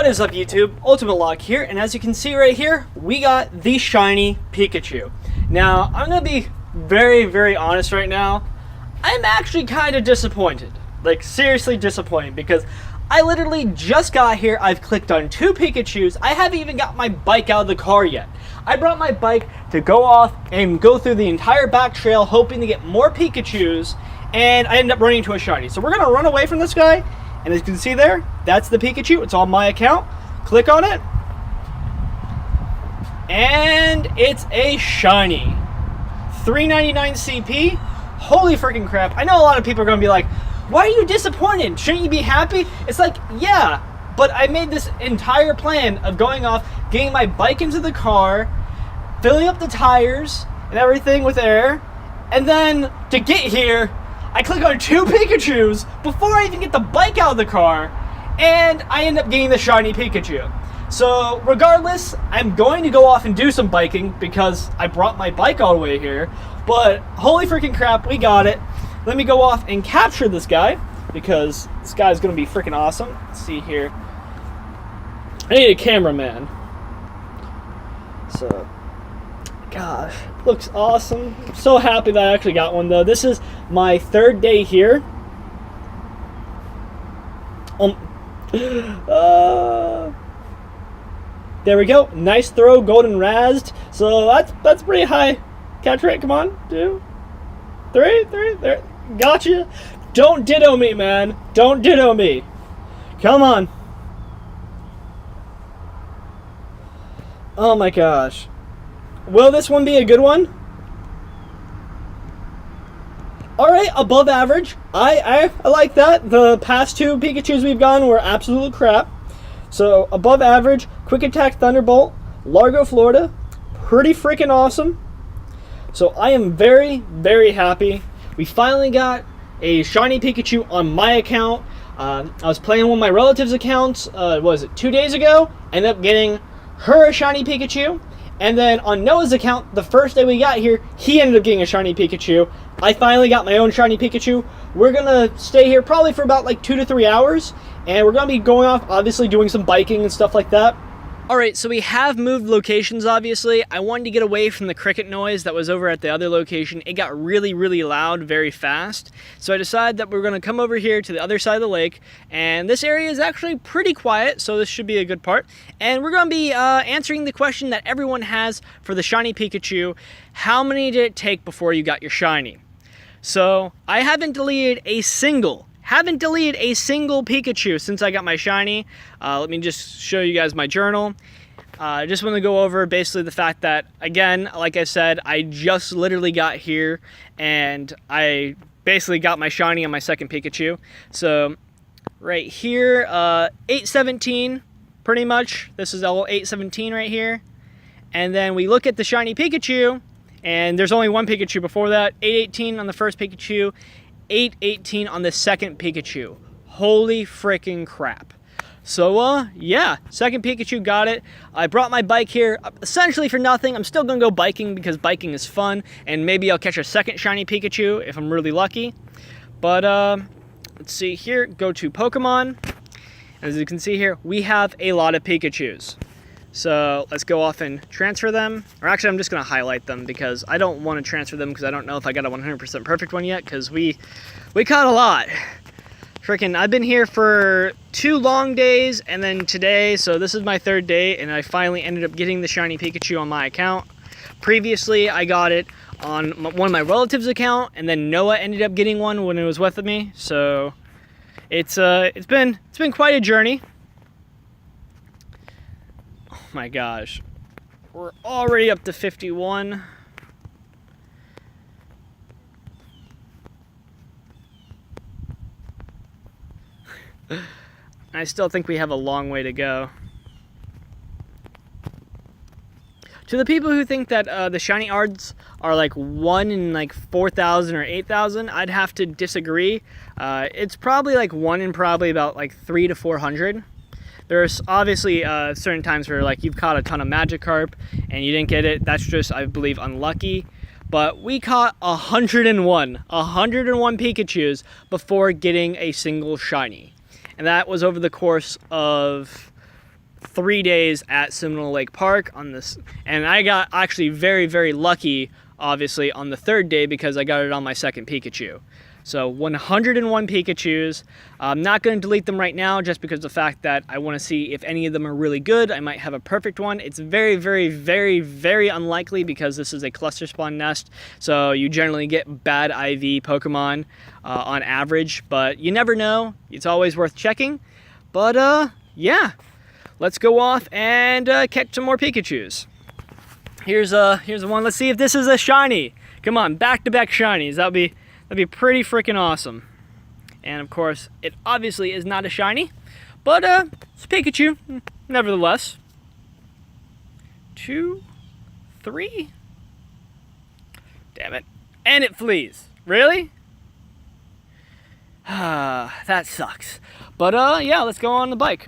What is up, YouTube? Ultimate Lock here, and as you can see right here, we got the shiny Pikachu. Now, I'm gonna be very honest right now. I'm actually kind of disappointed. Like, seriously disappointed, because I literally just got here. I've clicked on 2 Pikachus. I haven't even got my bike out of the car yet. I brought my bike to go off and go through the entire back trail, hoping to get more Pikachus, and I ended up running into a shiny. So we're gonna run away from this guy. And as you can see there, that's the Pikachu. It's on my account. Click on it. And it's a shiny. $3.99 CP. Holy freaking crap. I know a lot of people are going to be like, why are you disappointed? Shouldn't you be happy? It's like, yeah, but I made this entire plan of going off, getting my bike into the car, filling up the tires and everything with air, and then to get here, I click on 2 Pikachus before I even get the bike out of the car, and I end up getting the shiny Pikachu. So regardless, I'm going to go off and do some biking because I brought my bike all the way here, but holy freaking crap, we got it. Let me go off and capture this guy because this guy's going to be freaking awesome. Let's see here. I need a cameraman. So, gosh, looks awesome. I'm so happy that I actually got one though. This is my 3rd day here. There we go. Nice throw, golden razzed. So that's pretty high catch rate. Come on, 2, 3, there. Gotcha. Don't ditto me, man. Don't ditto me. Come on. Oh my gosh. Will this one be a good one? Alright, above average. I like that. The past 2 Pikachus we've gotten were absolute crap. So, above average. Quick Attack Thunderbolt. Largo, Florida. Pretty freaking awesome. So, I am very happy. We finally got a shiny Pikachu on my account. I was playing on one of my relatives' accounts, what was it, 2 days ago? Ended up getting her a shiny Pikachu. And then on Noah's account, the first day we got here, he ended up getting a shiny Pikachu. I finally got my own shiny Pikachu. We're gonna stay here probably for about like 2 to 3 hours, and we're gonna be going off, obviously doing some biking and stuff like that. Alright, so we have moved locations, obviously. I wanted to get away from the cricket noise that was over at the other location. It got really loud very fast. So I decided that we're going to come over here to the other side of the lake. And this area is actually pretty quiet, so this should be a good part. And we're going to be answering the question that everyone has for the shiny Pikachu. How many did it take before you got your shiny? So I haven't deleted a single Pikachu since I got my shiny. Let me just show you guys my journal. I just want to go over basically the fact that, again, like I said, I just literally got here and I basically got my shiny on my 2nd Pikachu. So right here, 817 pretty much. This is level 817 right here. And then we look at the shiny Pikachu, and there's only 1 Pikachu before that. 818 on the 1st Pikachu. 818 on the 2nd Pikachu. Holy freaking crap. So, yeah, 2nd Pikachu got it. I brought my bike here essentially for nothing. I'm still going to go biking because biking is fun, and maybe I'll catch a 2nd shiny Pikachu if I'm really lucky. But, let's see here. Go to Pokemon. As you can see here, we have a lot of Pikachus. So let's go off and transfer them. Or actually, I'm just going to highlight them because I don't want to transfer them because I don't know if I got a 100% perfect one yet because we caught a lot. Freaking, I've been here for 2 long days and then today, so this is my 3rd day, and I finally ended up getting the shiny Pikachu on my account. Previously, I got it on one of my relatives' account, and then Noah ended up getting one when it was with me. So it's been quite a journey. Oh my gosh, we're already up to 51. I still think we have a long way to go. To the people who think that the shiny arts are like 1 in like 4,000 or 8,000, I'd have to disagree. It's probably like 1 in probably about like 300 to 400. There's obviously certain times where like you've caught a ton of Magikarp and you didn't get it. That's just, I believe, unlucky. But we caught 101 Pikachus before getting a single shiny. And that was over the course of 3 days at Seminole Lake Park on this, and I got actually very lucky, obviously, on the 3rd day because I got it on my 2nd Pikachu. So 101 Pikachus. I'm not going to delete them right now just because of the fact that I want to see if any of them are really good. I might have a perfect one. It's very unlikely because this is a cluster spawn nest, so you generally get bad IV Pokemon on average, but you never know. It's always worth checking. But yeah, let's go off and catch some more Pikachus. Here's one. Let's see if this is a shiny. Come on, back-to-back shinies. That'd be pretty freaking awesome. And of course, it obviously is not a shiny, but it's a Pikachu, nevertheless. 2, 3. Damn it. And it flees. Really? That sucks. But yeah, let's go on the bike.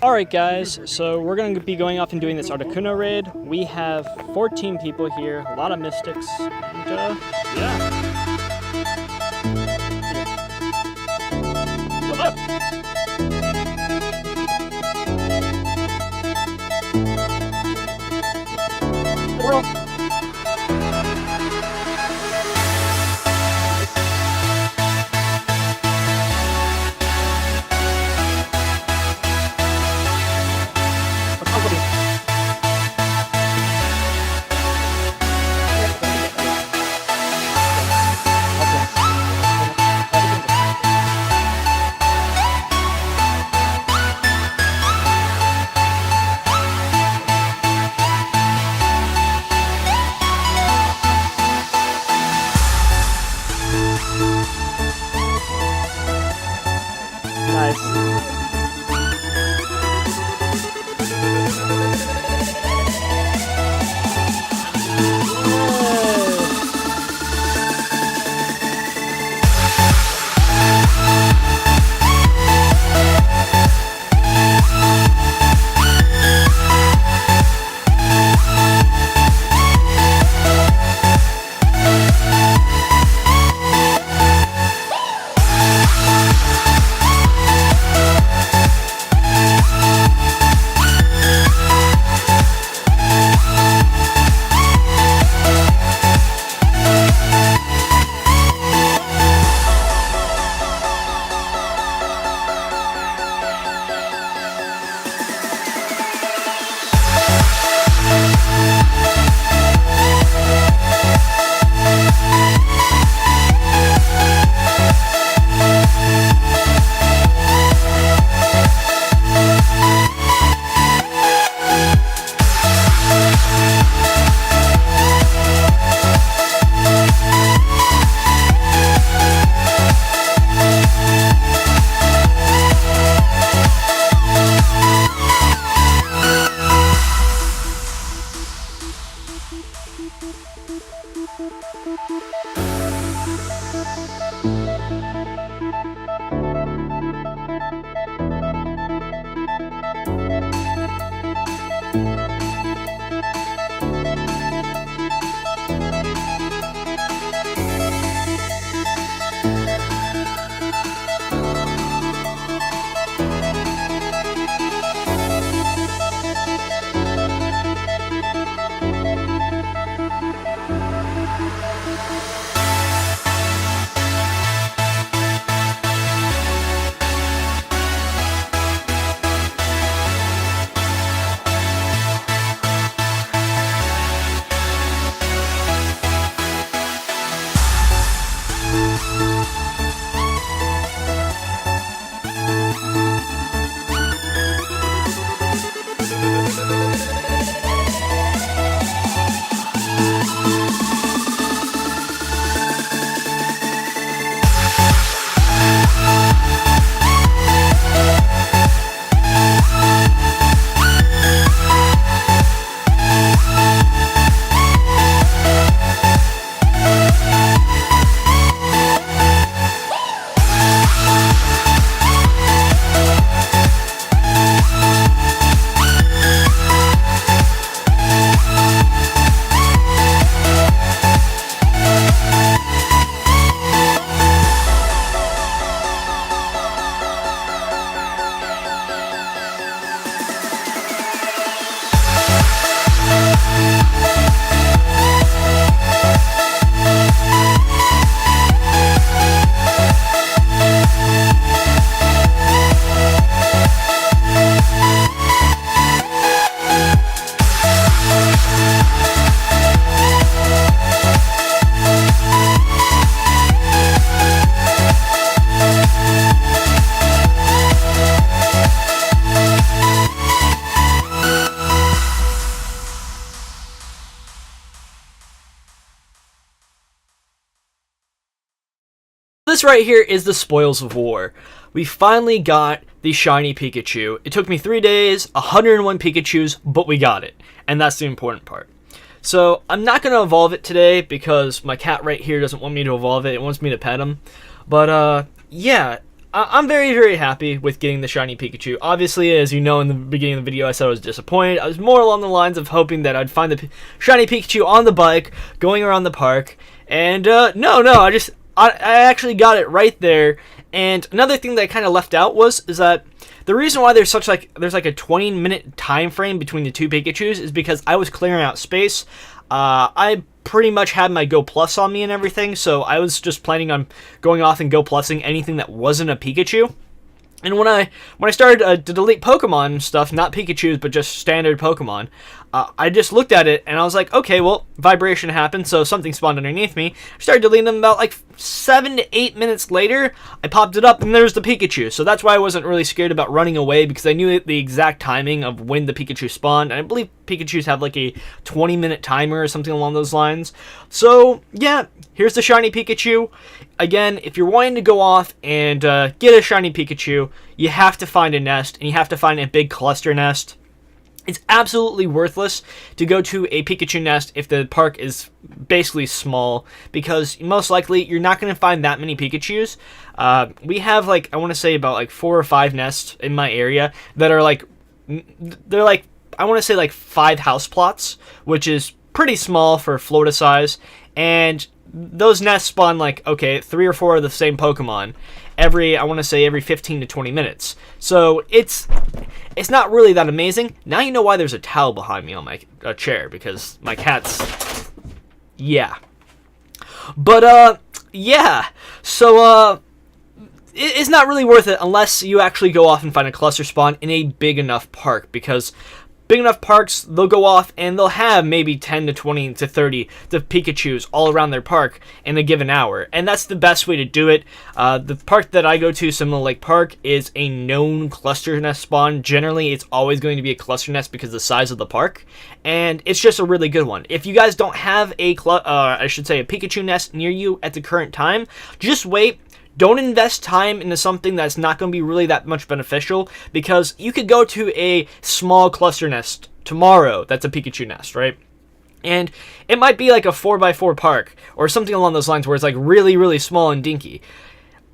Alright guys, so we're going to be going off and doing this Articuno raid. We have 14 people here, a lot of mystics, and yeah. What's up? World. This right here is the spoils of war. We finally got the shiny Pikachu. It took me 3 days, 101 Pikachus, but we got it. And that's the important part. So, I'm not going to evolve it today because my cat right here doesn't want me to evolve it. It wants me to pet him. But, yeah, I'm very, very happy with getting the shiny Pikachu. Obviously, as you know in the beginning of the video, I said I was disappointed. I was more along the lines of hoping that I'd find the shiny Pikachu on the bike, going around the park. And, no, I actually got it right there. And another thing that I kind of left out is that the reason why there's like a 20-minute time frame between the two Pikachus is because I was clearing out space. I pretty much had my Go Plus on me and everything, so I was just planning on going off and Go Plussing anything that wasn't a Pikachu. And when I started to delete Pokemon and stuff, not Pikachus, but just standard Pokemon, I just looked at it and I was like, okay, well, vibration happened, so something spawned underneath me. I started deleting them about like 7 to 8 minutes later. I popped it up and there's the Pikachu. So that's why I wasn't really scared about running away, because I knew the exact timing of when the Pikachu spawned. And I believe Pikachus have like a 20-minute timer or something along those lines. So yeah, here's the shiny Pikachu. Again, if you're wanting to go off and get a shiny Pikachu, you have to find a nest, and you have to find a big cluster nest. It's absolutely worthless to go to a Pikachu nest if the park is basically small, because most likely you're not going to find that many Pikachus. We have like, I want to say about like 4 or 5 nests in my area that are like, I want to say like 5 house plots, which is pretty small for Florida size. And those nests spawn like, okay, 3 or 4 of the same Pokemon every 15 to 20 minutes. So it's not really that amazing. Now you know why there's a towel behind me on my chair, because my cat's, yeah. But, yeah. So, it's not really worth it unless you actually go off and find a cluster spawn in a big enough park, because big enough parks, they'll go off and they'll have maybe 10 to 20 to 30 the Pikachus all around their park in a given hour. And that's the best way to do it. The park that I go to, Seminole Lake Park, is a known cluster nest spawn. Generally, it's always going to be a cluster nest because of the size of the park. And it's just a really good one. If you guys don't have a Pikachu nest near you at the current time, just wait. Don't invest time into something that's not going to be really that much beneficial, because you could go to a small cluster nest tomorrow that's a Pikachu nest, right? And it might be like a 4x4 park or something along those lines where it's like really, really small and dinky.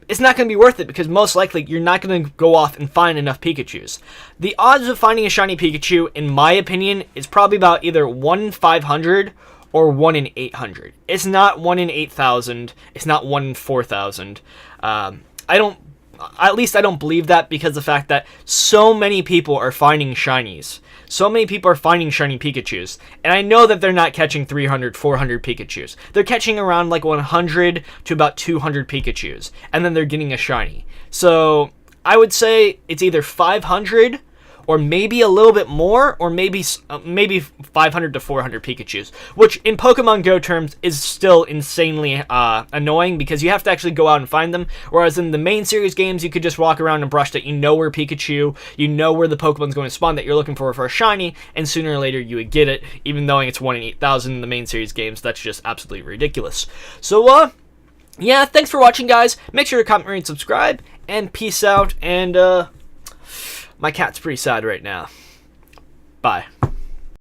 It's not going to be worth it because most likely you're not going to go off and find enough Pikachus. The odds of finding a shiny Pikachu, in my opinion, is probably about either 1 in 500 or 1 in 800. It's not 1 in 8,000. It's not 1 in 4,000. At least I don't believe that because of the fact that so many people are finding shinies. So many people are finding shiny Pikachus. And I know that they're not catching 300, 400 Pikachus. They're catching around like 100 to about 200 Pikachus. And then they're getting a shiny. So I would say it's either 500 or maybe a little bit more, or maybe 500 to 400 Pikachus, which in Pokemon Go terms is still insanely annoying because you have to actually go out and find them, whereas in the main series games, you could just walk around and brush that. You know where Pikachu, you know where the Pokemon's going to spawn that you're looking for a shiny, and sooner or later you would get it, even though it's 1 in 8,000 in the main series games. That's just absolutely ridiculous. So, yeah, thanks for watching, guys. Make sure to comment, rate, and subscribe, and peace out, and, my cat's pretty sad right now. Bye.